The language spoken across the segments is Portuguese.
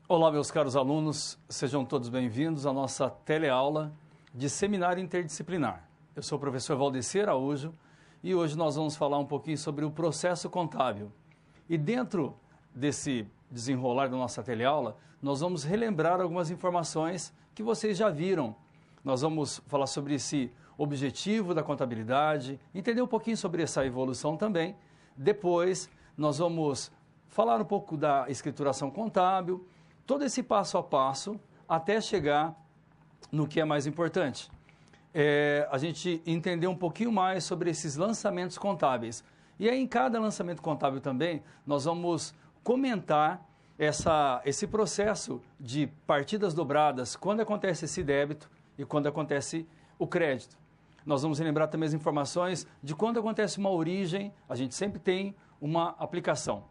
Olá, meus caros alunos, sejam todos bem-vindos à nossa teleaula de Seminário Interdisciplinar. Eu sou o professor Valdeci Araújo e hoje nós vamos falar um pouquinho sobre o processo contábil. E dentro desse desenrolar da nossa teleaula, nós vamos relembrar algumas informações que vocês já viram. Nós vamos falar sobre esse objetivo da contabilidade, entender um pouquinho sobre essa evolução também. Depois, nós vamos falar um pouco da escrituração contábil, todo esse passo a passo até chegar no que é mais importante. A gente entender um pouquinho mais sobre esses lançamentos contábeis. E aí, em cada lançamento contábil também, nós vamos comentar esse processo de partidas dobradas, quando acontece esse débito e quando acontece o crédito. Nós vamos lembrar também as informações de quando acontece uma origem, a gente sempre tem uma aplicação.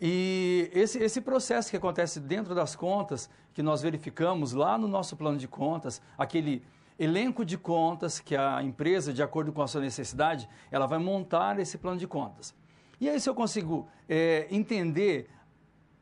E esse processo que acontece dentro das contas, que nós verificamos lá no nosso plano de contas, aquele elenco de contas que a empresa, de acordo com a sua necessidade, ela vai montar esse plano de contas. E aí, se eu consigo entender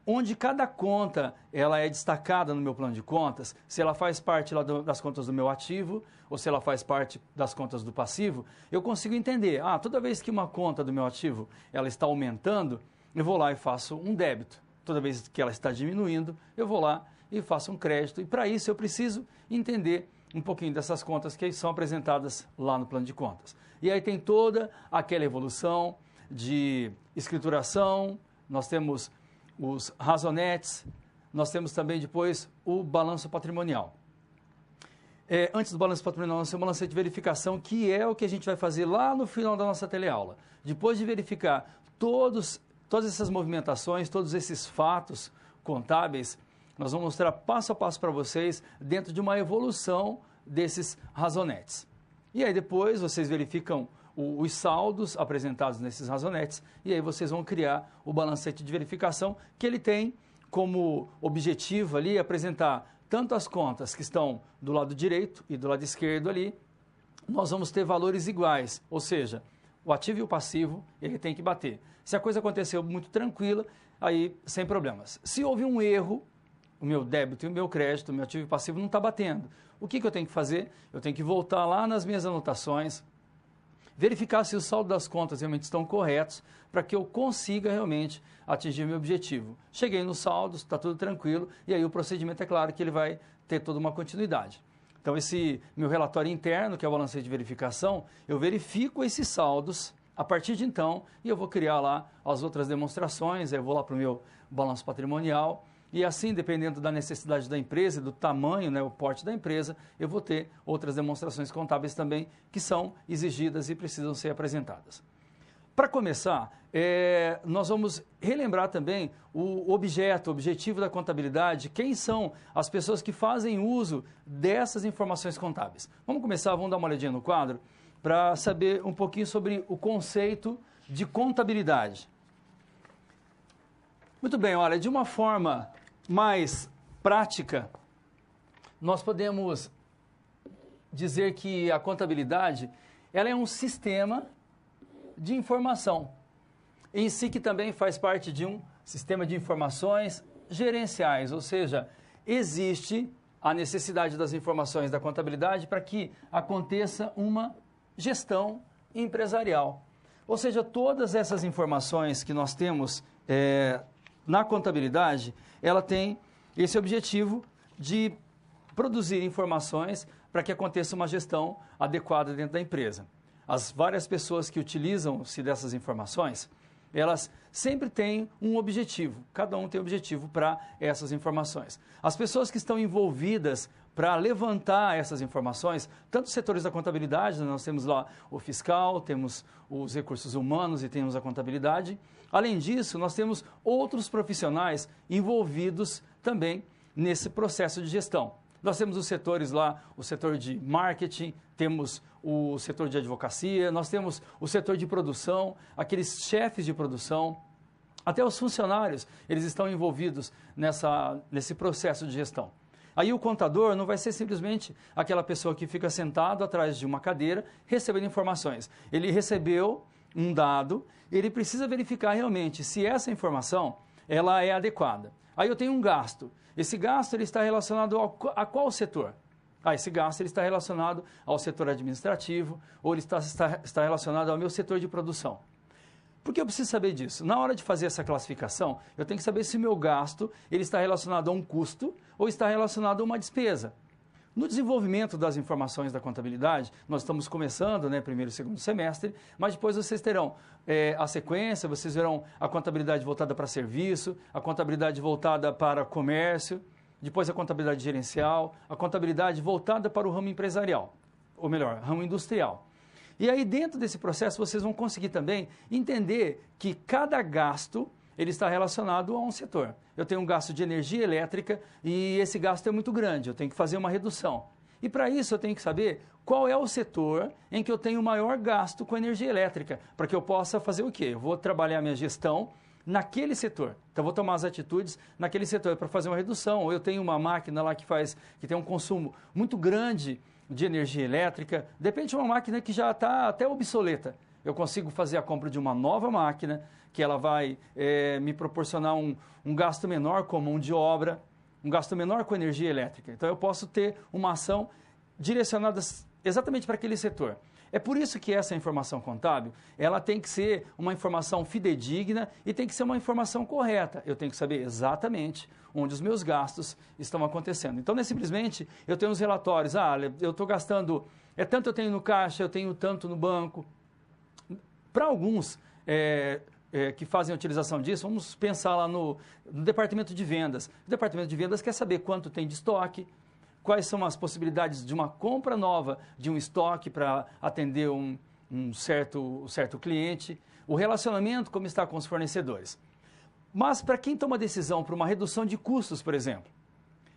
onde cada conta ela é destacada no meu plano de contas, se ela faz parte lá das contas do meu ativo ou se ela faz parte das contas do passivo, eu consigo entender, toda vez que uma conta do meu ativo ela está aumentando, eu vou lá e faço um débito. Toda vez que ela está diminuindo, eu vou lá e faço um crédito. E para isso eu preciso entender um pouquinho dessas contas que são apresentadas lá no plano de contas. E aí tem toda aquela evolução de escrituração, nós temos os razonetes, nós temos também depois o balanço patrimonial. Antes do balanço patrimonial, nós temos um balancete de verificação, que é o que a gente vai fazer lá no final da nossa teleaula. Depois de verificar todas essas movimentações, todos esses fatos contábeis, nós vamos mostrar passo a passo para vocês dentro de uma evolução desses razonetes. E aí depois vocês verificam os saldos apresentados nesses razonetes e aí vocês vão criar o balancete de verificação, que ele tem como objetivo ali apresentar tanto as contas que estão do lado direito e do lado esquerdo ali, nós vamos ter valores iguais, ou seja, o ativo e o passivo, ele tem que bater. Se a coisa aconteceu muito tranquila, aí sem problemas. Se houve um erro, o meu débito e o meu crédito, o meu ativo e passivo não está batendo. O que eu tenho que fazer? Eu tenho que voltar lá nas minhas anotações, verificar se o saldo das contas realmente estão corretos, para que eu consiga realmente atingir o meu objetivo. Cheguei nos saldos, está tudo tranquilo, e aí o procedimento é claro que ele vai ter toda uma continuidade. Então, esse meu relatório interno, que é o balancete de verificação, eu verifico esses saldos a partir de então e eu vou criar lá as outras demonstrações, eu vou lá para o meu balanço patrimonial e assim, dependendo da necessidade da empresa, do tamanho, o porte da empresa, eu vou ter outras demonstrações contábeis também que são exigidas e precisam ser apresentadas. Para começar, nós vamos relembrar também o objetivo da contabilidade, quem são as pessoas que fazem uso dessas informações contábeis. Vamos começar, vamos dar uma olhadinha no quadro, para saber um pouquinho sobre o conceito de contabilidade. Muito bem, olha, de uma forma mais prática, nós podemos dizer que a contabilidade ela é um sistema de informação, em si que também faz parte de um sistema de informações gerenciais, ou seja, existe a necessidade das informações da contabilidade para que aconteça uma gestão empresarial. Ou seja, todas essas informações que nós temos na contabilidade, ela tem esse objetivo de produzir informações para que aconteça uma gestão adequada dentro da empresa. As várias pessoas que utilizam-se dessas informações, elas sempre têm um objetivo, cada um tem um objetivo para essas informações. As pessoas que estão envolvidas para levantar essas informações, tanto os setores da contabilidade, nós temos lá o fiscal, temos os recursos humanos e temos a contabilidade. Além disso, nós temos outros profissionais envolvidos também nesse processo de gestão. Nós temos os setores lá, o setor de marketing, temos o setor de advocacia, nós temos o setor de produção, aqueles chefes de produção, até os funcionários, eles estão envolvidos nesse processo de gestão. Aí o contador não vai ser simplesmente aquela pessoa que fica sentado atrás de uma cadeira recebendo informações. Ele recebeu um dado, ele precisa verificar realmente se essa informação ela é adequada. Aí eu tenho um gasto. Esse gasto ele está relacionado a qual setor? Esse gasto ele está relacionado ao setor administrativo ou ele está relacionado ao meu setor de produção. Por que eu preciso saber disso? Na hora de fazer essa classificação, eu tenho que saber se o meu gasto ele está relacionado a um custo ou está relacionado a uma despesa. No desenvolvimento das informações da contabilidade, nós estamos começando, primeiro e segundo semestre, mas depois vocês terão a sequência, vocês verão a contabilidade voltada para serviço, a contabilidade voltada para comércio, depois a contabilidade gerencial, a contabilidade voltada para o ramo empresarial, ou melhor, ramo industrial. E aí dentro desse processo vocês vão conseguir também entender que cada gasto ele está relacionado a um setor. Eu tenho um gasto de energia elétrica e esse gasto é muito grande, eu tenho que fazer uma redução. E para isso eu tenho que saber qual é o setor em que eu tenho maior gasto com energia elétrica, para que eu possa fazer o quê? Eu vou trabalhar minha gestão naquele setor. Então, eu vou tomar as atitudes naquele setor para fazer uma redução. Ou eu tenho uma máquina lá que tem um consumo muito grande de energia elétrica. Depende de uma máquina que já está até obsoleta. Eu consigo fazer a compra de uma nova máquina, que ela vai me proporcionar um gasto menor com mão de obra, um gasto menor com energia elétrica. Então, eu posso ter uma ação direcionada exatamente para aquele setor. É por isso que essa informação contábil, ela tem que ser uma informação fidedigna e tem que ser uma informação correta. Eu tenho que saber exatamente onde os meus gastos estão acontecendo. Então, não é simplesmente eu tenho os relatórios, eu estou gastando, tanto eu tenho no caixa, eu tenho tanto no banco. Para alguns que fazem a utilização disso, vamos pensar lá no departamento de vendas. O departamento de vendas quer saber quanto tem de estoque, quais são as possibilidades de uma compra nova de um estoque para atender um certo cliente, o relacionamento, como está com os fornecedores. Mas para quem toma decisão para uma redução de custos, por exemplo,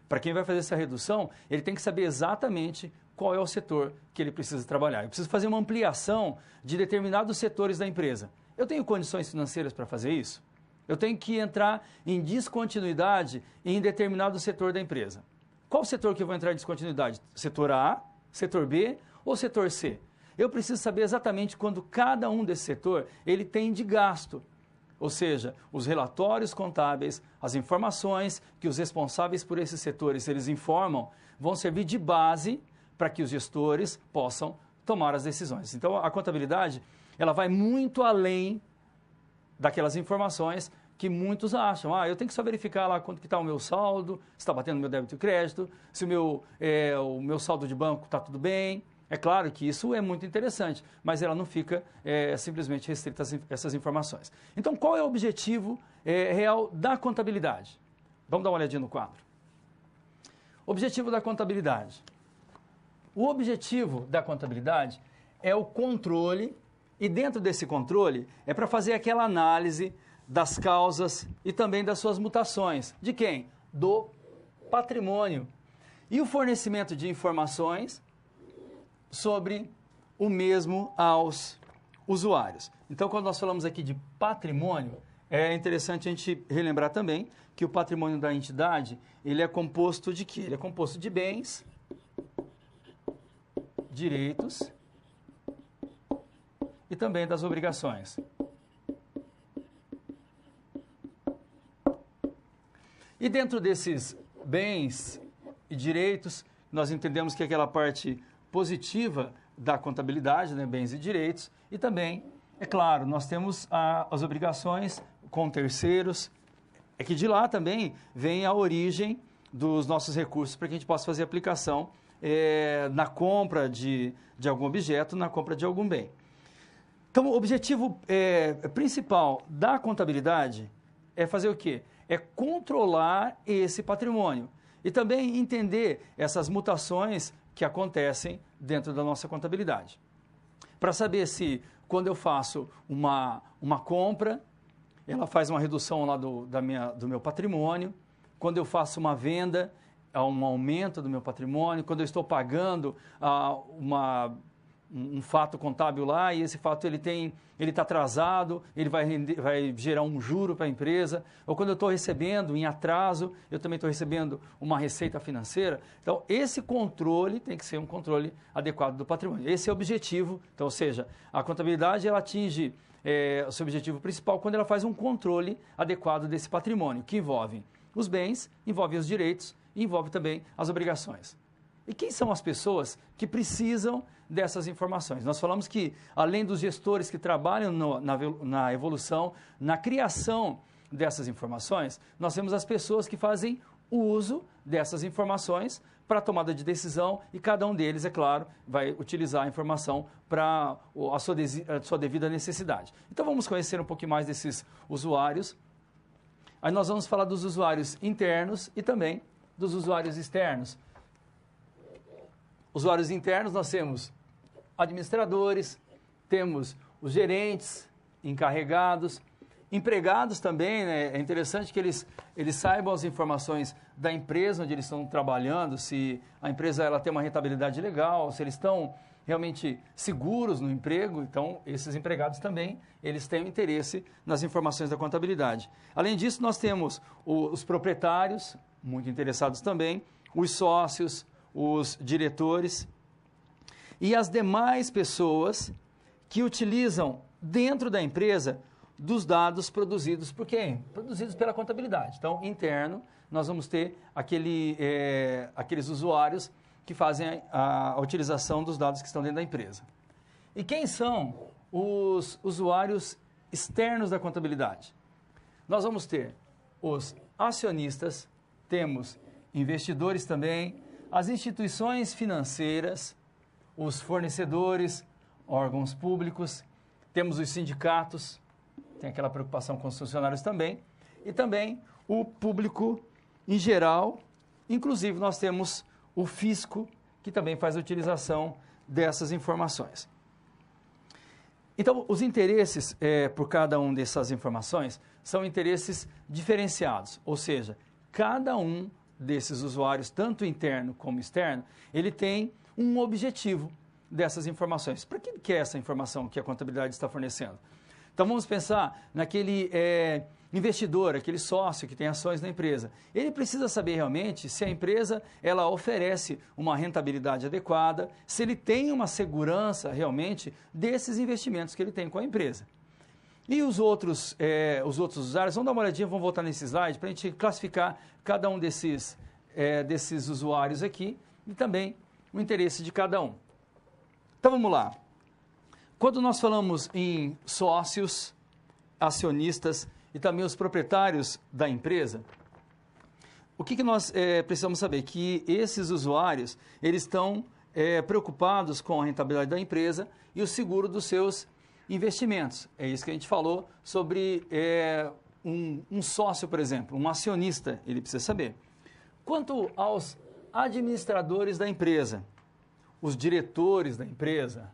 para quem vai fazer essa redução, ele tem que saber exatamente qual é o setor que ele precisa trabalhar. Eu preciso fazer uma ampliação de determinados setores da empresa. Eu tenho condições financeiras para fazer isso? Eu tenho que entrar em descontinuidade em determinado setor da empresa. Qual setor que eu vou entrar em descontinuidade? Setor A, setor B ou setor C? Eu preciso saber exatamente quando cada um desse setor ele tem de gasto. Ou seja, os relatórios contábeis, as informações que os responsáveis por esses setores eles informam, vão servir de base para que os gestores possam tomar as decisões. Então, a contabilidade ela vai muito além daquelas informações que muitos acham. Eu tenho que só verificar lá quanto que está o meu saldo, se está batendo o meu débito e crédito, se o meu saldo de banco está tudo bem. É claro que isso é muito interessante, mas ela não fica simplesmente restrita a essas informações. Então, qual é o objetivo real da contabilidade? Vamos dar uma olhadinha no quadro. Objetivo da contabilidade. O objetivo da contabilidade é o controle, e dentro desse controle é para fazer aquela análise das causas e também das suas mutações. De quem? Do patrimônio. E o fornecimento de informações sobre o mesmo aos usuários. Então, quando nós falamos aqui de patrimônio, é interessante a gente relembrar também que o patrimônio da entidade, ele é composto de quê? Ele é composto de bens, direitos e também das obrigações. E dentro desses bens e direitos, nós entendemos que é aquela parte positiva da contabilidade, bens e direitos, e também, é claro, nós temos as obrigações com terceiros, é que de lá também vem a origem dos nossos recursos para que a gente possa fazer aplicação na compra de algum objeto, na compra de algum bem. Então, o objetivo principal da contabilidade é fazer o quê? É controlar esse patrimônio e também entender essas mutações que acontecem dentro da nossa contabilidade. Para saber se, quando eu faço uma compra, ela faz uma redução lá do meu patrimônio, quando eu faço uma venda, há um aumento do meu patrimônio, quando eu estou pagando um fato contábil lá e esse fato ele está atrasado, ele vai gerar um juro para a empresa, ou quando eu estou recebendo em atraso, eu também estou recebendo uma receita financeira. Então, esse controle tem que ser um controle adequado do patrimônio. Esse é o objetivo, então, ou seja, a contabilidade ela atinge o seu objetivo principal quando ela faz um controle adequado desse patrimônio, que envolve os bens, envolve os direitos e envolve também as obrigações. E quem são as pessoas que precisam dessas informações? Nós falamos que, além dos gestores que trabalham na evolução, na criação dessas informações, nós temos as pessoas que fazem o uso dessas informações para a tomada de decisão e cada um deles, é claro, vai utilizar a informação para a sua devida necessidade. Então vamos conhecer um pouquinho mais desses usuários. Aí nós vamos falar dos usuários internos e também dos usuários externos. Usuários internos nós temos administradores, temos os gerentes, encarregados, empregados também, né? É interessante que eles saibam as informações da empresa onde eles estão trabalhando, se a empresa ela tem uma rentabilidade legal, se eles estão realmente seguros no emprego. Então, esses empregados também, eles têm interesse nas informações da contabilidade. Além disso, nós temos os proprietários, muito interessados também, os sócios, os diretores e as demais pessoas que utilizam dentro da empresa dos dados produzidos por quem? Produzidos pela contabilidade. Então, interno, nós vamos ter aqueles usuários que fazem a utilização dos dados que estão dentro da empresa. E quem são os usuários externos da contabilidade? Nós vamos ter os acionistas, temos investidores também, as instituições financeiras, os fornecedores, órgãos públicos, temos os sindicatos, tem aquela preocupação com os funcionários também, e também o público em geral, inclusive nós temos o fisco, que também faz a utilização dessas informações. Então, os interesses por cada uma dessas informações são interesses diferenciados, ou seja, cada um desses usuários, tanto interno como externo, ele tem um objetivo dessas informações. Para que é essa informação que a contabilidade está fornecendo? Então, vamos pensar naquele investidor, aquele sócio que tem ações na empresa. Ele precisa saber realmente se a empresa ela oferece uma rentabilidade adequada, se ele tem uma segurança realmente desses investimentos que ele tem com a empresa. E os outros usuários, vamos dar uma olhadinha, vamos voltar nesse slide para a gente classificar cada um desses usuários aqui e também o interesse de cada um. Então, vamos lá. Quando nós falamos em sócios, acionistas e também os proprietários da empresa, o que nós precisamos saber? Que esses usuários, eles estão preocupados com a rentabilidade da empresa e o seguro dos seus investimentos. É isso que a gente falou sobre um sócio, por exemplo, um acionista, ele precisa saber. Quanto aos administradores da empresa, os diretores da empresa,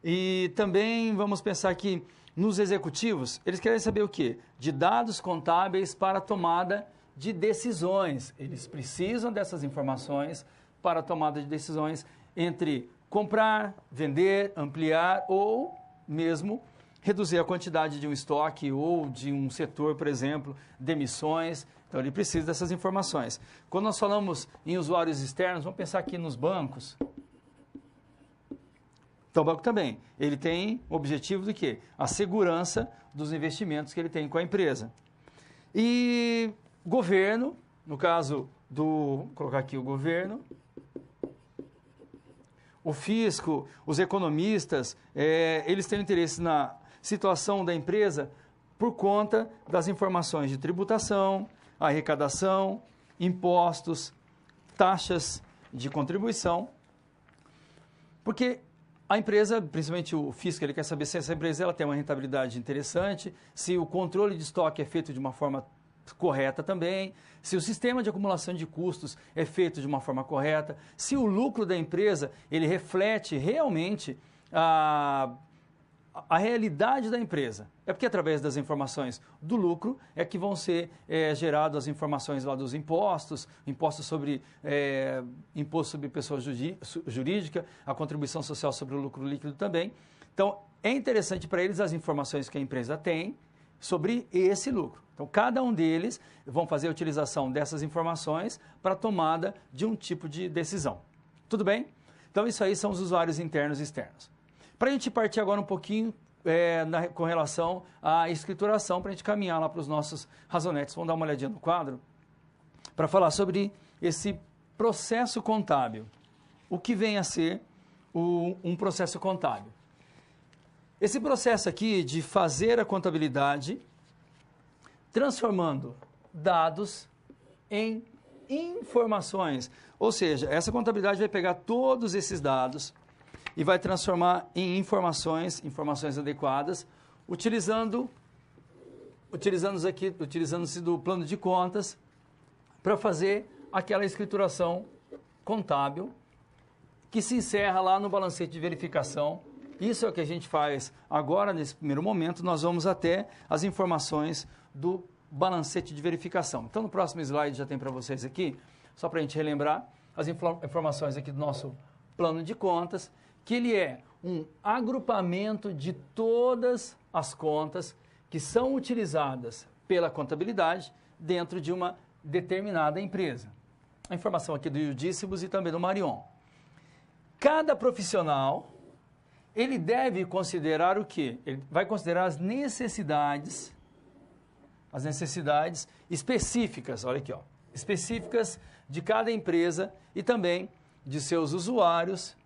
e também vamos pensar que nos executivos, eles querem saber o quê? De dados contábeis para a tomada de decisões. Eles precisam dessas informações para a tomada de decisões entre comprar, vender, ampliar ou mesmo reduzir a quantidade de um estoque ou de um setor, por exemplo, demissões. Então, ele precisa dessas informações. Quando nós falamos em usuários externos, vamos pensar aqui nos bancos. Então, o banco também, ele tem o objetivo de quê? A segurança dos investimentos que ele tem com a empresa. E governo, no caso vou colocar aqui o governo, o fisco, os economistas, eles têm interesse na situação da empresa por conta das informações de tributação, arrecadação, impostos, taxas de contribuição, porque a empresa, principalmente o fisco, ele quer saber se essa empresa ela tem uma rentabilidade interessante, se o controle de estoque é feito de uma forma correta também, se o sistema de acumulação de custos é feito de uma forma correta, se o lucro da empresa ele reflete realmente a realidade da empresa. É porque através das informações do lucro é que vão ser geradas as informações lá dos impostos, imposto sobre pessoa jurídica, a contribuição social sobre o lucro líquido também. Então, é interessante para eles as informações que a empresa tem sobre esse lucro. Então, cada um deles vão fazer a utilização dessas informações para a tomada de um tipo de decisão. Tudo bem? Então, isso aí são os usuários internos e externos. Para a gente partir agora um pouquinho com relação à escrituração, para a gente caminhar lá para os nossos razonetes. Vamos dar uma olhadinha no quadro para falar sobre esse processo contábil. O que vem a ser um processo contábil? Esse processo aqui de fazer a contabilidade, transformando dados em informações. Ou seja, essa contabilidade vai pegar todos esses dados e vai transformar em informações adequadas, utilizando-se do plano de contas para fazer aquela escrituração contábil que se encerra lá no balancete de verificação. Isso é o que a gente faz agora, nesse primeiro momento. Nós vamos até as informações do balancete de verificação. Então, no próximo slide já tem para vocês aqui, só para a gente relembrar, as informações aqui do nosso plano de contas, que ele é um agrupamento de todas as contas que são utilizadas pela contabilidade dentro de uma determinada empresa. A informação aqui do Ildícibus e também do Marion. Cada profissional, ele deve considerar o quê? Ele vai considerar as necessidades específicas, olha aqui, ó, específicas de cada empresa e também de seus usuários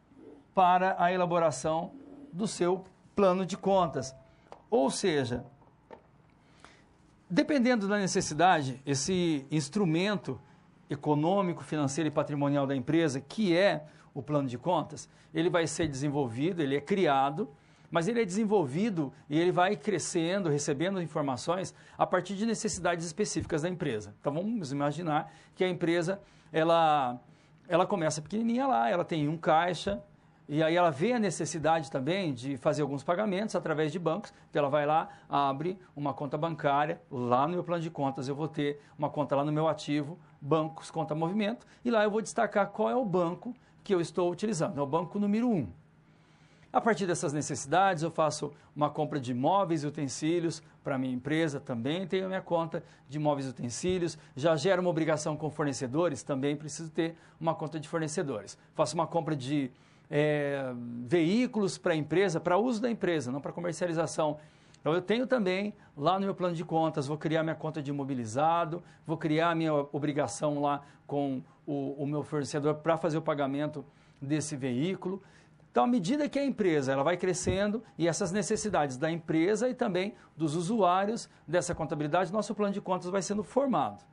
para a elaboração do seu plano de contas. Ou seja, dependendo da necessidade, esse instrumento econômico, financeiro e patrimonial da empresa, que é o plano de contas, ele vai ser desenvolvido, ele é criado, mas ele é desenvolvido e ele vai crescendo, recebendo informações a partir de necessidades específicas da empresa. Então, vamos imaginar que a empresa, ela começa pequenininha lá, ela tem um caixa, e aí ela vê a necessidade também de fazer alguns pagamentos através de bancos, então ela vai lá, abre uma conta bancária, lá no meu plano de contas eu vou ter uma conta lá no meu ativo, bancos, conta movimento, e lá eu vou destacar qual é o banco que eu estou utilizando, é o banco número 1. A partir dessas necessidades, eu faço uma compra de móveis e utensílios para a minha empresa, também tenho a minha conta de móveis e utensílios, já gero uma obrigação com fornecedores, também preciso ter uma conta de fornecedores. Faço uma compra de veículos para a empresa, para uso da empresa, não para comercialização. Então, eu tenho também, lá no meu plano de contas, vou criar minha conta de imobilizado, vou criar a minha obrigação lá com o meu fornecedor para fazer o pagamento desse veículo. Então, à medida que a empresa ela vai crescendo e essas necessidades da empresa e também dos usuários dessa contabilidade, nosso plano de contas vai sendo formado.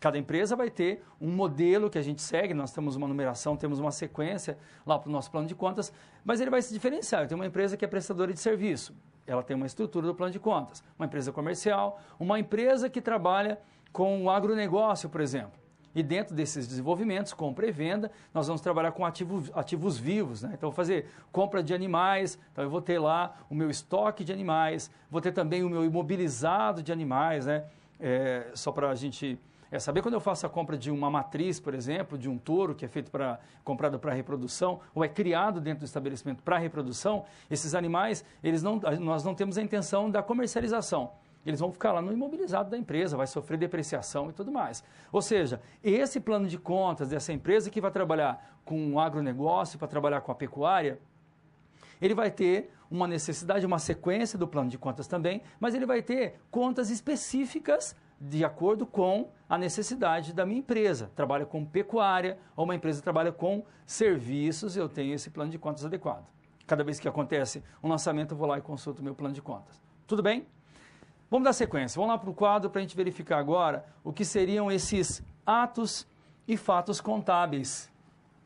Cada empresa vai ter um modelo que a gente segue, nós temos uma numeração, temos uma sequência lá para o nosso plano de contas, mas ele vai se diferenciar. Tem uma empresa que é prestadora de serviço, ela tem uma estrutura do plano de contas. Uma empresa comercial, uma empresa que trabalha com o agronegócio, por exemplo. E dentro desses desenvolvimentos, compra e venda, nós vamos trabalhar com ativos vivos, né? Então, vou fazer compra de animais, então eu vou ter lá o meu estoque de animais, vou ter também o meu imobilizado de animais, né? Só para a gente saber, quando eu faço a compra de uma matriz, por exemplo, de um touro que é comprado para reprodução, ou é criado dentro do estabelecimento para reprodução, esses animais, nós não temos a intenção da comercialização. Eles vão ficar lá no imobilizado da empresa, vai sofrer depreciação e tudo mais. Ou seja, esse plano de contas dessa empresa que vai trabalhar com o agronegócio, para trabalhar com a pecuária, ele vai ter uma necessidade, uma sequência do plano de contas também, mas ele vai ter contas específicas de acordo com a necessidade da minha empresa. Trabalha com pecuária, ou uma empresa trabalha com serviços, eu tenho esse plano de contas adequado. Cada vez que acontece um lançamento, eu vou lá e consulto o meu plano de contas. Tudo bem? Vamos dar sequência. Vamos lá para o quadro para a gente verificar agora o que seriam esses atos e fatos contábeis.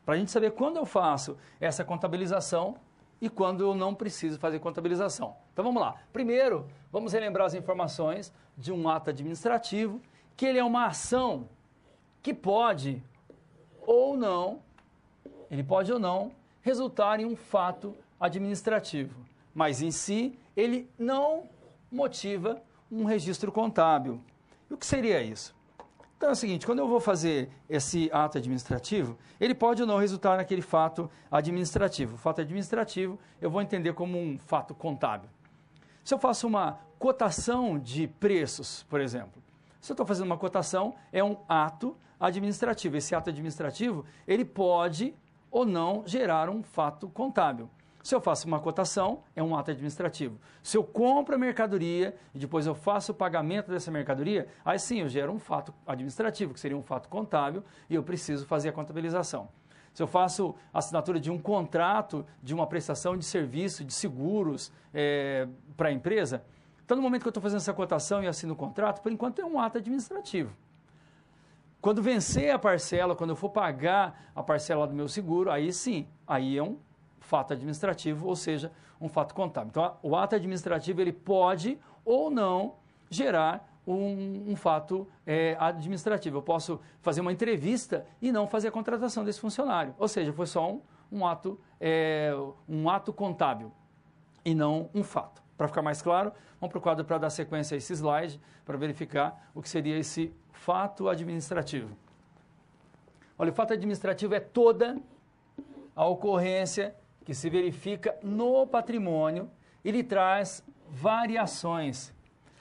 Para a gente saber quando eu faço essa contabilização e quando eu não preciso fazer contabilização. Então vamos lá. Primeiro, vamos relembrar as informações de um ato administrativo, que ele é uma ação que pode ou não resultar em um fato administrativo, mas em si ele não motiva um registro contábil. E o que seria isso? Então é o seguinte, quando eu vou fazer esse ato administrativo, ele pode ou não resultar naquele fato administrativo. O fato administrativo eu vou entender como um fato contábil. Se eu faço uma cotação de preços, por exemplo, se eu estou fazendo uma cotação, é um ato administrativo. Esse ato administrativo, ele pode ou não gerar um fato contábil. Se eu faço uma cotação, é um ato administrativo. Se eu compro a mercadoria e depois eu faço o pagamento dessa mercadoria, aí sim eu gero um fato administrativo, que seria um fato contábil, e eu preciso fazer a contabilização. Se eu faço a assinatura de um contrato, de uma prestação de serviço, de seguros para a empresa, então no momento que eu estou fazendo essa cotação e assino o contrato, por enquanto é um ato administrativo. Quando vencer a parcela, quando eu for pagar a parcela do meu seguro, aí sim, aí é um fato administrativo, ou seja, um fato contábil. Então, o ato administrativo ele pode ou não gerar um fato administrativo. Eu posso fazer uma entrevista e não fazer a contratação desse funcionário. Ou seja, foi só um ato contábil e não um fato. Para ficar mais claro, vamos para o quadro para dar sequência a esse slide, para verificar o que seria esse fato administrativo. Olha, o fato administrativo é toda a ocorrência que se verifica no patrimônio e lhe traz variações.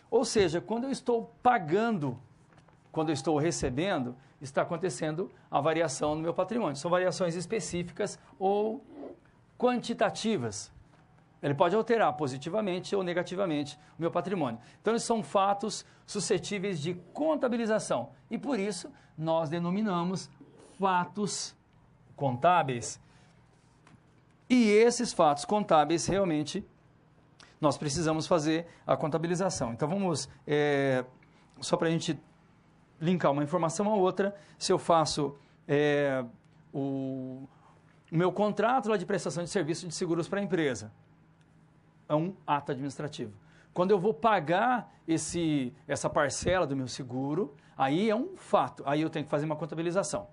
Ou seja, quando eu estou pagando, quando eu estou recebendo, está acontecendo a variação no meu patrimônio. São variações específicas ou quantitativas. Ele pode alterar positivamente ou negativamente o meu patrimônio. Então, eles são fatos suscetíveis de contabilização. E, por isso, nós denominamos fatos contábeis. E esses fatos contábeis, realmente, nós precisamos fazer a contabilização. Então, vamos, só para a gente linkar uma informação a outra, se eu faço o meu contrato lá de prestação de serviço de seguros para a empresa, é um ato administrativo. Quando eu vou pagar essa parcela do meu seguro, aí é um fato, aí eu tenho que fazer uma contabilização.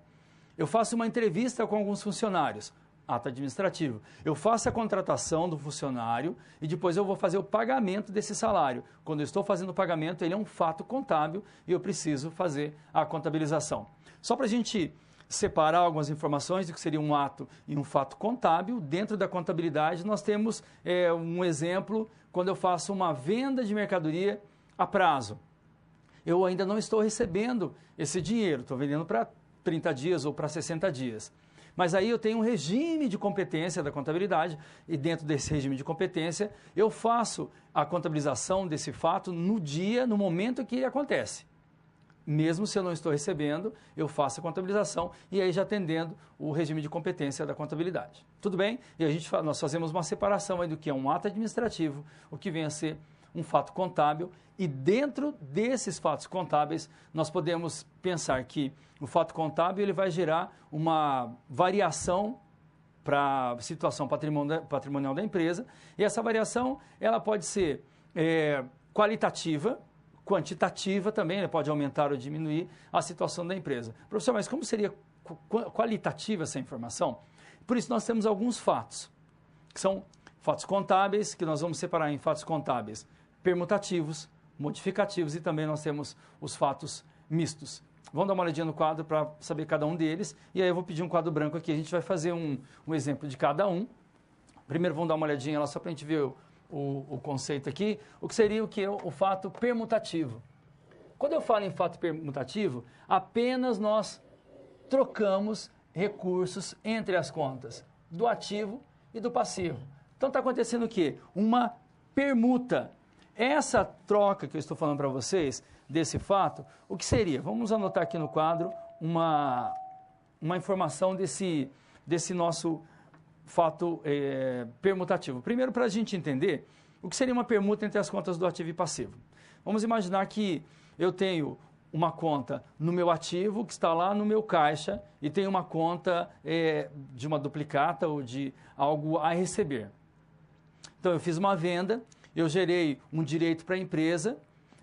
Eu faço uma entrevista com alguns funcionários, ato administrativo. Eu faço a contratação do funcionário e depois eu vou fazer o pagamento desse salário. Quando eu estou fazendo o pagamento, ele é um fato contábil e eu preciso fazer a contabilização. Só para a gente separar algumas informações do que seria um ato e um fato contábil, dentro da contabilidade nós temos um exemplo quando eu faço uma venda de mercadoria a prazo. Eu ainda não estou recebendo esse dinheiro, estou vendendo para 30 dias ou para 60 dias. Mas aí eu tenho um regime de competência da contabilidade e dentro desse regime de competência eu faço a contabilização desse fato no momento que ele acontece. Mesmo se eu não estou recebendo, eu faço a contabilização e aí já atendendo o regime de competência da contabilidade. Tudo bem? E nós fazemos uma separação aí do que é um ato administrativo, o que vem a ser um fato contábil, e dentro desses fatos contábeis nós podemos pensar que o fato contábil ele vai gerar uma variação para a situação patrimonial da empresa, e essa variação ela pode ser qualitativa, quantitativa também, ele pode aumentar ou diminuir a situação da empresa. Professor, mas como seria qualitativa essa informação? Por isso nós temos alguns fatos, que são fatos contábeis, que nós vamos separar em fatos contábeis permutativos, modificativos, e também nós temos os fatos mistos. Vamos dar uma olhadinha no quadro para saber cada um deles, e aí eu vou pedir um quadro branco aqui, a gente vai fazer um exemplo de cada um. Primeiro vamos dar uma olhadinha lá só para a gente ver o conceito aqui, o que seria o fato permutativo. Quando eu falo em fato permutativo, apenas nós trocamos recursos entre as contas do ativo e do passivo. Então está acontecendo o quê? Uma permuta. Essa troca que eu estou falando para vocês, desse fato, o que seria? Vamos anotar aqui no quadro uma informação desse nosso fato permutativo. Primeiro, para a gente entender o que seria uma permuta entre as contas do ativo e passivo. Vamos imaginar que eu tenho uma conta no meu ativo, que está lá no meu caixa, e tenho uma conta de uma duplicata ou de algo a receber. Então, eu fiz uma venda, eu gerei um direito para a empresa,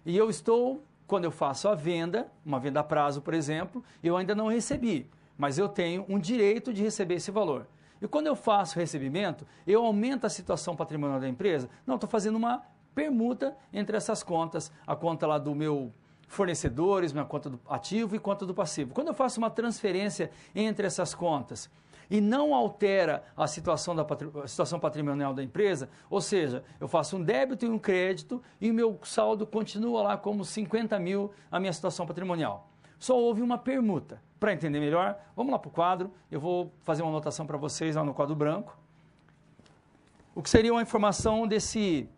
e eu estou, quando eu faço a venda, uma venda a prazo, por exemplo, eu ainda não recebi, mas eu tenho um direito de receber esse valor. E quando eu faço o recebimento, eu aumento a situação patrimonial da empresa? Não, estou fazendo uma permuta entre essas contas, a conta lá do meu fornecedores, minha conta do ativo e conta do passivo. Quando eu faço uma transferência entre essas contas e não altera a situação patrimonial da empresa, ou seja, eu faço um débito e um crédito e o meu saldo continua lá como 50 mil a minha situação patrimonial. Só houve uma permuta. Para entender melhor, vamos lá para o quadro. Eu vou fazer uma anotação para vocês lá no quadro branco. o que seria uma informação desse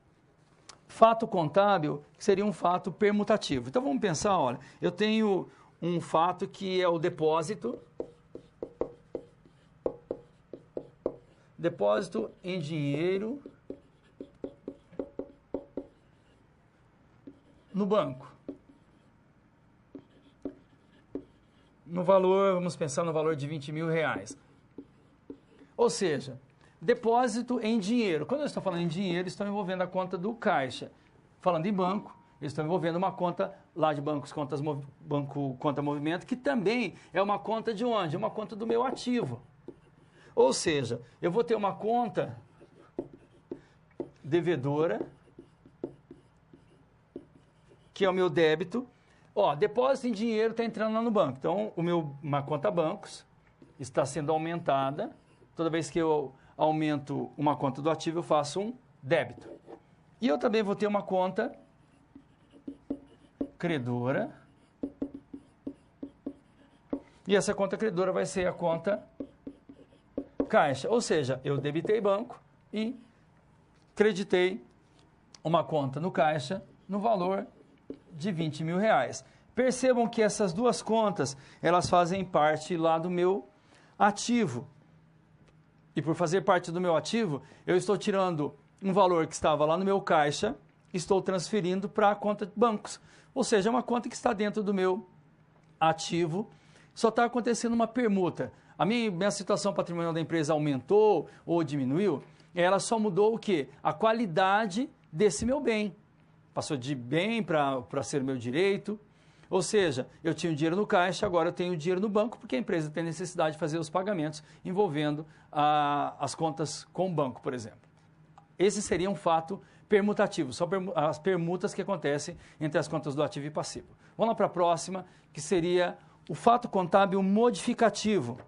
fato contábil, que seria um fato permutativo. Então vamos pensar, olha, eu tenho um fato que é o depósito em dinheiro no banco. No valor, vamos pensar no valor de R$20.000. Ou seja, depósito em dinheiro. Quando eu estou falando em dinheiro, estou envolvendo a conta do caixa. Falando em banco, eu estou envolvendo uma conta lá de bancos, conta movimento, que também é uma conta de onde? Uma conta do meu ativo. Ou seja, eu vou ter uma conta devedora, que é o meu débito. Ó, depósito em dinheiro está entrando lá no banco. Então, uma conta bancos está sendo aumentada. Toda vez que eu aumento uma conta do ativo, eu faço um débito. E eu também vou ter uma conta credora. E essa conta credora vai ser a conta caixa. Ou seja, eu debitei banco e creditei uma conta no caixa no valor de R$20.000. Percebam que essas duas contas, elas fazem parte lá do meu ativo. E por fazer parte do meu ativo, eu estou tirando um valor que estava lá no meu caixa, estou transferindo para a conta de bancos. Ou seja, é uma conta que está dentro do meu ativo, só está acontecendo uma permuta. A minha situação patrimonial da empresa aumentou ou diminuiu, ela só mudou o quê? A qualidade desse meu bem. Passou de bem para ser meu direito. Ou seja, eu tinha o dinheiro no caixa, agora eu tenho o dinheiro no banco, porque a empresa tem necessidade de fazer os pagamentos envolvendo as contas com o banco, por exemplo. Esse seria um fato permutativo, só as permutas que acontecem entre as contas do ativo e passivo. Vamos lá para a próxima, que seria o fato contábil modificativo.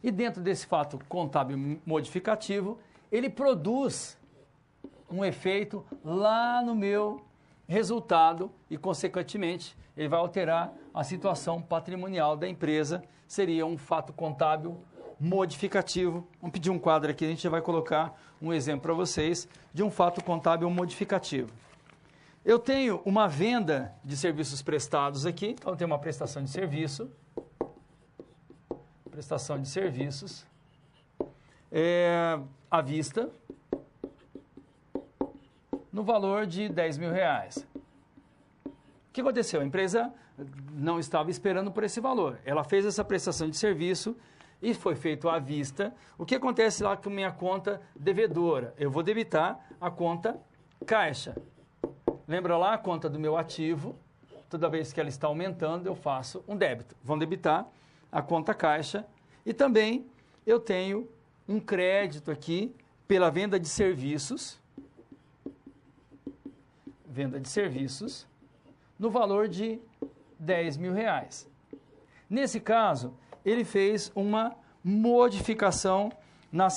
E dentro desse fato contábil modificativo, ele produz um efeito lá no meu resultado e, consequentemente, ele vai alterar a situação patrimonial da empresa. Seria um fato contábil modificativo. Vamos pedir um quadro aqui, a gente vai colocar um exemplo para vocês de um fato contábil modificativo. Eu tenho uma venda de serviços prestados aqui, então eu tenho uma prestação de serviço. Prestação de serviços à vista, no valor de R$10.000. O que aconteceu? A empresa não estava esperando por esse valor. Ela fez essa prestação de serviço e foi feito à vista. O que acontece lá com minha conta devedora? Eu vou debitar a conta caixa. Lembra lá a conta do meu ativo? Toda vez que ela está aumentando, eu faço um débito. Vão debitar a conta caixa. E também eu tenho um crédito aqui pela venda de serviços. Venda de serviços no valor de R$10.000. Nesse caso, ele fez uma modificação na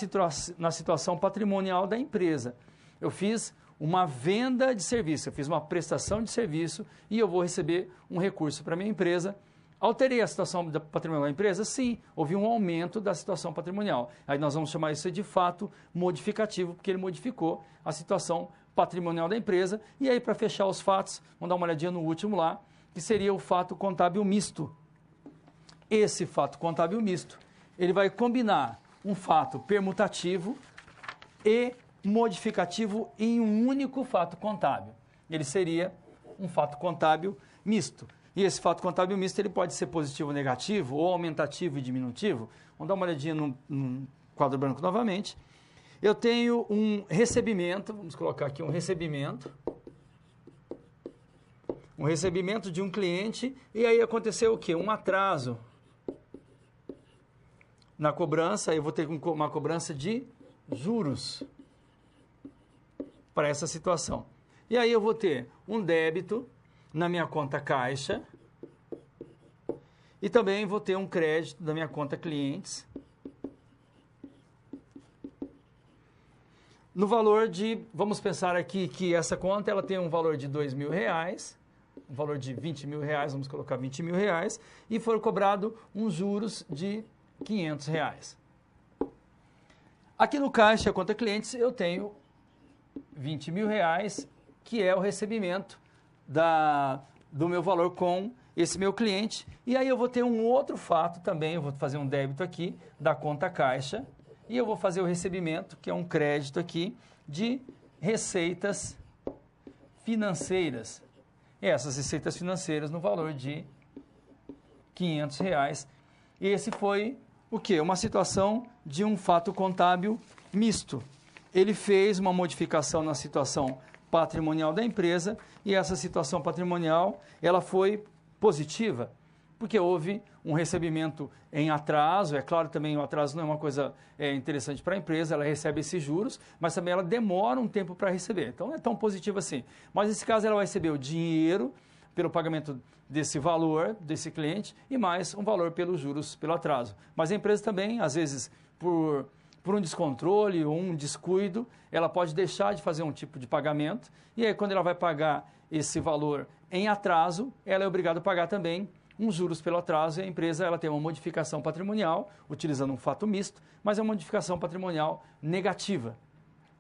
situação patrimonial da empresa. Eu fiz uma venda de serviço, eu fiz uma prestação de serviço e eu vou receber um recurso para a minha empresa. Alterei a situação patrimonial da empresa? Sim, houve um aumento da situação patrimonial. Aí nós vamos chamar isso de fato modificativo, porque ele modificou a situação patrimonial da empresa. E aí, para fechar os fatos, vamos dar uma olhadinha no último lá, que seria o fato contábil misto. Esse fato contábil misto, ele vai combinar um fato permutativo e modificativo em um único fato contábil. Ele seria um fato contábil misto. E esse fato contábil misto ele pode ser positivo ou negativo, ou aumentativo e diminutivo. Vamos dar uma olhadinha no quadro branco novamente. Eu tenho um recebimento, vamos colocar aqui um recebimento de um cliente, e aí aconteceu o quê? Um atraso na cobrança, eu vou ter uma cobrança de juros para essa situação. E aí eu vou ter um débito na minha conta caixa e também vou ter um crédito na minha conta clientes no valor de, vamos pensar aqui que essa conta ela tem um valor de R$2.000, um valor de R$20.000, vamos colocar R$20.000, e foram cobrado uns juros de R$500. Aqui no caixa conta clientes eu tenho R$20.000, que é o recebimento do meu valor com esse meu cliente. E aí eu vou ter um outro fato também, eu vou fazer um débito aqui da conta caixa e eu vou fazer o recebimento, que é um crédito aqui, de receitas financeiras. Essas receitas financeiras no valor de R$500. E esse foi o quê? Uma situação de um fato contábil misto. Ele fez uma modificação na situação patrimonial da empresa e essa situação patrimonial ela foi positiva, porque houve um recebimento em atraso. É claro, também o atraso não é uma coisa interessante para a empresa, ela recebe esses juros, mas também ela demora um tempo para receber, então não é tão positivo assim. Mas nesse caso ela vai receber o dinheiro pelo pagamento desse valor, desse cliente, e mais um valor pelos juros, pelo atraso. Mas a empresa também, às vezes, por um descontrole ou um descuido, ela pode deixar de fazer um tipo de pagamento, e aí quando ela vai pagar esse valor em atraso, ela é obrigada a pagar também uns juros pelo atraso, e a empresa ela tem uma modificação patrimonial, utilizando um fato misto, mas é uma modificação patrimonial negativa.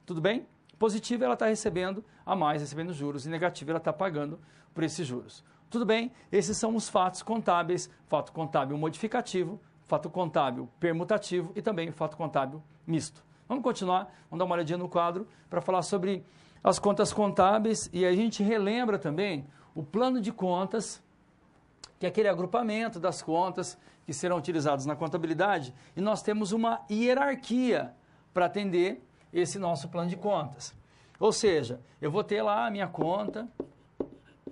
Tudo bem? Positiva, ela está recebendo a mais, recebendo juros, e negativa, ela está pagando por esses juros. Tudo bem? Esses são os fatos contábeis, fato contábil modificativo, fato contábil permutativo e também fato contábil misto. Vamos continuar, vamos dar uma olhadinha no quadro para falar sobre as contas contábeis, e a gente relembra também o plano de contas, que é aquele agrupamento das contas que serão utilizadas na contabilidade, e nós temos uma hierarquia para atender esse nosso plano de contas. Ou seja, eu vou ter lá a minha conta,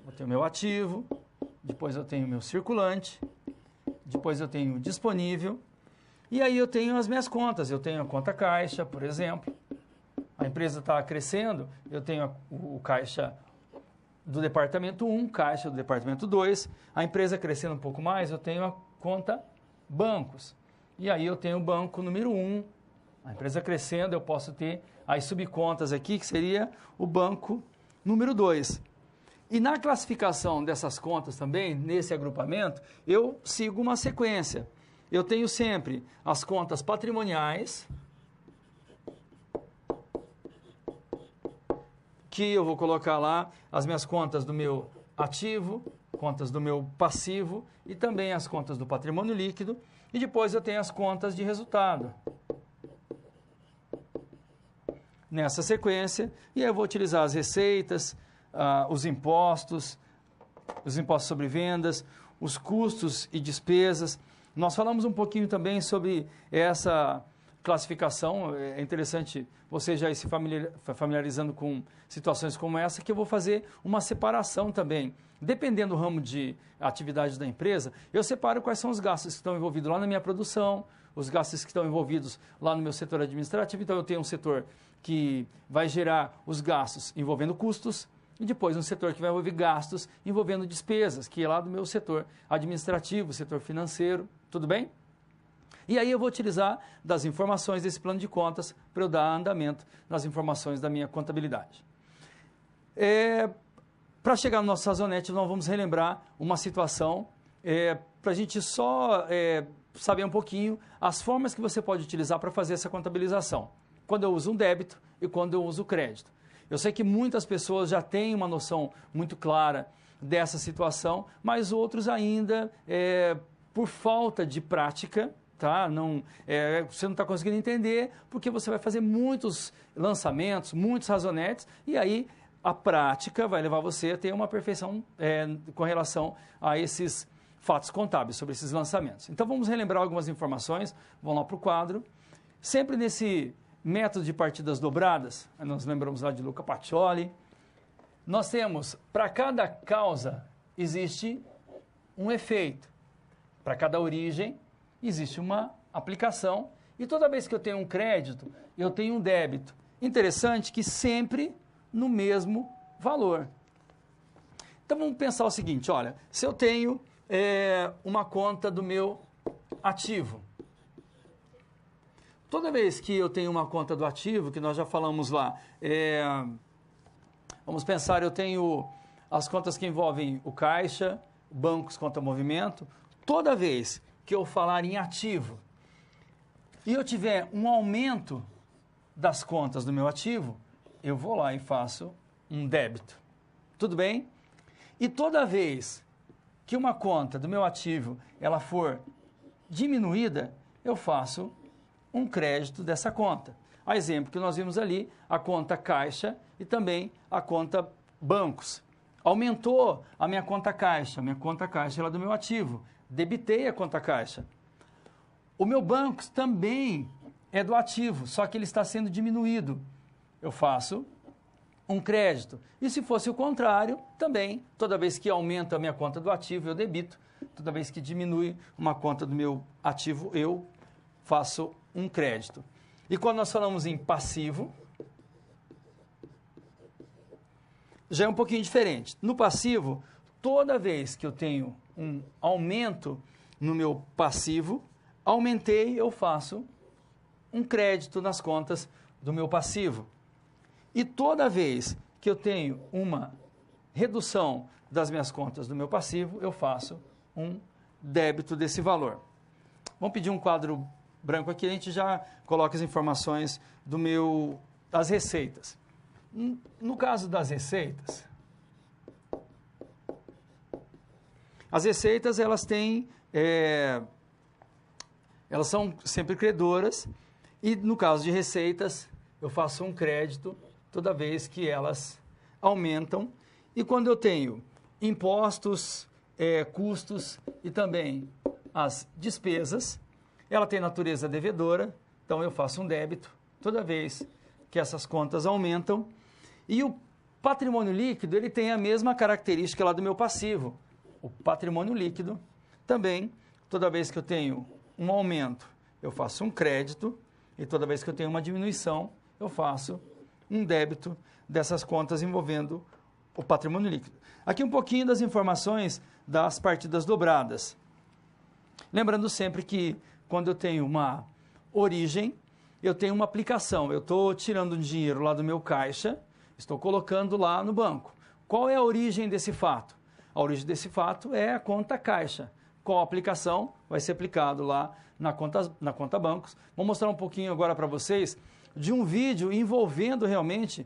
vou ter o meu ativo, depois eu tenho o meu circulante, depois eu tenho o disponível, e aí eu tenho as minhas contas. Eu tenho a conta caixa, por exemplo. A empresa está crescendo, eu tenho o caixa do departamento 1, caixa do departamento 2. A empresa crescendo um pouco mais, eu tenho a conta bancos. E aí eu tenho o banco número 1. A empresa crescendo, eu posso ter as subcontas aqui, que seria o banco número 2. E na classificação dessas contas também, nesse agrupamento, eu sigo uma sequência. Eu tenho sempre as contas patrimoniais, que eu vou colocar lá as minhas contas do meu ativo, contas do meu passivo e também as contas do patrimônio líquido. E depois eu tenho as contas de resultado. Nessa sequência, e aí eu vou utilizar as receitas, os impostos sobre vendas, os custos e despesas. Nós falamos um pouquinho também sobre essa classificação. É interessante você já ir se familiarizando com situações como essa, que eu vou fazer uma separação também. Dependendo do ramo de atividade da empresa, eu separo quais são os gastos que estão envolvidos lá na minha produção, os gastos que estão envolvidos lá no meu setor administrativo. Então, eu tenho um setor que vai gerar os gastos envolvendo custos, e depois um setor que vai envolver gastos envolvendo despesas, que é lá do meu setor administrativo, setor financeiro. Tudo bem? E aí eu vou utilizar das informações desse plano de contas para eu dar andamento nas informações da minha contabilidade. Para chegar no nosso Sazonete, nós vamos relembrar uma situação para a gente só saber um pouquinho as formas que você pode utilizar para fazer essa contabilização. Quando eu uso um débito e quando eu uso o crédito. Eu sei que muitas pessoas já têm uma noção muito clara dessa situação, mas outros ainda, por falta de prática, tá? Você não está conseguindo entender, porque você vai fazer muitos lançamentos, muitos razonetes, e aí a prática vai levar você a ter uma perfeição com relação a esses fatos contábeis, sobre esses lançamentos. Então vamos relembrar algumas informações, vamos lá para o quadro. Sempre nesse método de partidas dobradas, nós lembramos lá de Luca Pacioli, nós temos, para cada causa, existe um efeito. Para cada origem, existe uma aplicação. E toda vez que eu tenho um crédito, eu tenho um débito. Interessante que sempre no mesmo valor. Então, vamos pensar o seguinte, olha, se eu tenho uma conta do meu ativo, toda vez que eu tenho uma conta do ativo, que nós já falamos lá, vamos pensar, eu tenho as contas que envolvem o caixa, bancos, conta movimento. Toda vez que eu falar em ativo e eu tiver um aumento das contas do meu ativo, eu vou lá e faço um débito. Tudo bem? E toda vez que uma conta do meu ativo ela for diminuída, eu faço um crédito dessa conta. A exemplo que nós vimos ali, a conta caixa e também a conta bancos. Aumentou a minha conta caixa ela é do meu ativo, debitei a conta caixa. O meu bancos também é do ativo, só que ele está sendo diminuído. Eu faço um crédito. E se fosse o contrário, também, toda vez que aumenta a minha conta do ativo, eu debito. Toda vez que diminui uma conta do meu ativo, eu faço um crédito. E quando nós falamos em passivo, já é um pouquinho diferente. No passivo, toda vez que eu tenho um aumento no meu passivo, aumentei, eu faço um crédito nas contas do meu passivo. E toda vez que eu tenho uma redução das minhas contas do meu passivo, eu faço um débito desse valor. Vamos pedir um quadro branco aqui, a gente já coloca as informações das receitas. No caso das receitas, as receitas elas são sempre credoras e no caso de receitas eu faço um crédito toda vez que elas aumentam. E quando eu tenho impostos, custos e também as despesas, ela tem natureza devedora, então eu faço um débito toda vez que essas contas aumentam. E o patrimônio líquido, ele tem a mesma característica lá do meu passivo. O patrimônio líquido também, toda vez que eu tenho um aumento, eu faço um crédito, e toda vez que eu tenho uma diminuição, eu faço um débito dessas contas envolvendo o patrimônio líquido. Aqui um pouquinho das informações das partidas dobradas. Lembrando sempre que quando eu tenho uma origem, eu tenho uma aplicação. Eu estou tirando dinheiro lá do meu caixa, estou colocando lá no banco. Qual é a origem desse fato? A origem desse fato é a conta caixa. Qual aplicação vai ser aplicado lá na conta bancos? Vou mostrar um pouquinho agora para vocês de um vídeo envolvendo realmente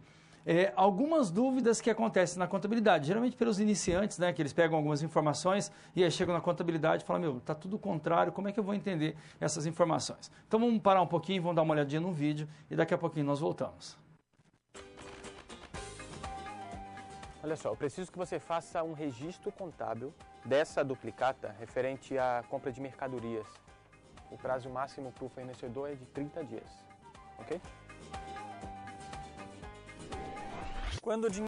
algumas dúvidas que acontecem na contabilidade. Geralmente pelos iniciantes, né, que eles pegam algumas informações e aí chegam na contabilidade e falam, está tudo contrário, como é que eu vou entender essas informações? Então vamos parar um pouquinho, vamos dar uma olhadinha no vídeo e daqui a pouquinho nós voltamos. Olha só, eu preciso que você faça um registro contábil dessa duplicata referente à compra de mercadorias. O prazo máximo para o fornecedor é de 30 dias, ok? Quando o dinheiro